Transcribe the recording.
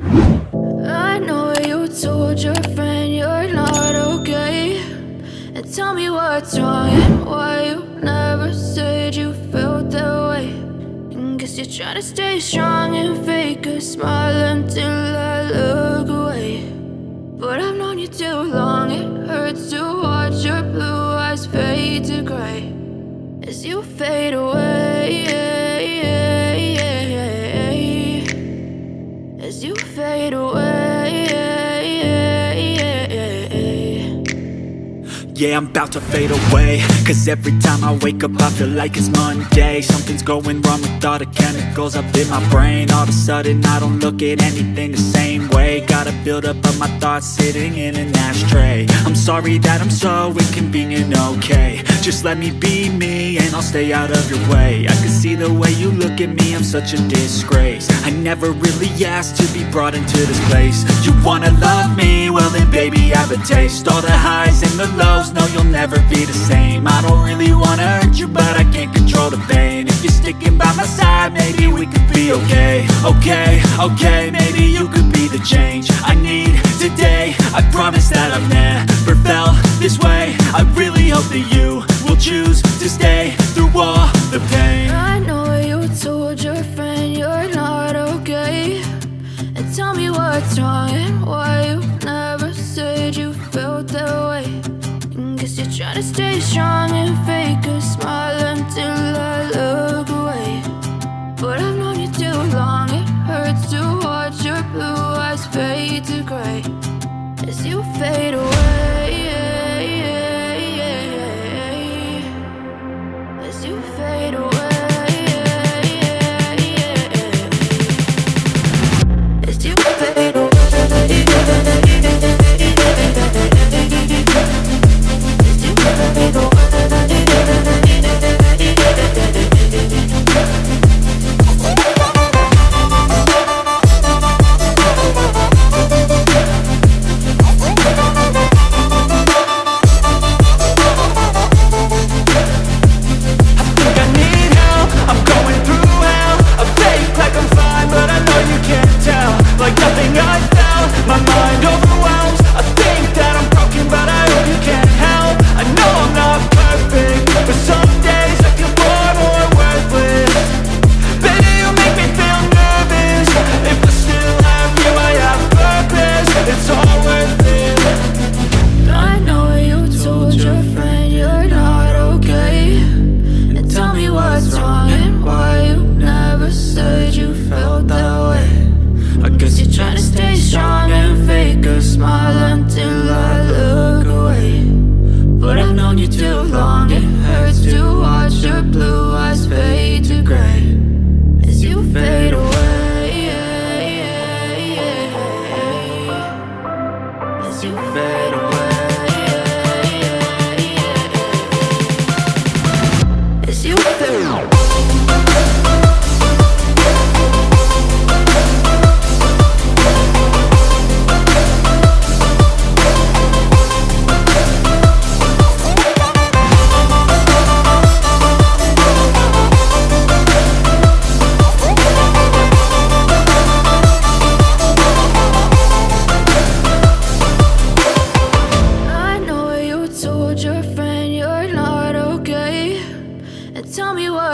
I know you told your friend you're not okay, and tell me what's wrong and why you never said you felt that way. And guess you're trying to stay strong and fake a smile until I look away. But I've known you too long, it hurts to watch your blue eyes fade to gray as you fade away, as you fade away. Yeah, I'm about to fade away, cause every time I wake up I feel like it's Monday. Something's going wrong with all the chemicals up in my brain. All of a sudden I don't look at anything the same way. Got a buildup of my thoughts sitting in an ashtray. I'm sorry that I'm so inconvenient, okay. Just let me be me and I'll stay out of your way. I can see the way you look at me, I'm such a disgrace. I never really asked to be brought into this place. You wanna love me? Well then baby have a taste. All the highs and the lows, no you'll never be the same. I don't really wanna hurt you but I can't control the pain. If you're sticking by my side maybe we could be okay. Okay, maybe you could be the change I need today. I promise that I've never felt this way. I really hope that you will choose to stay through all the pain. I know you told your friend you're not okay, and tell me what's wrong and why you never said you felt that way. And guess you're trying to stay strong and fake a smile until I look away. But I've known you too long, it hurts to watch your blue eyes fade to gray as you fade away, as you fade away, as you fade away. Your friend you're not okay, and tell me what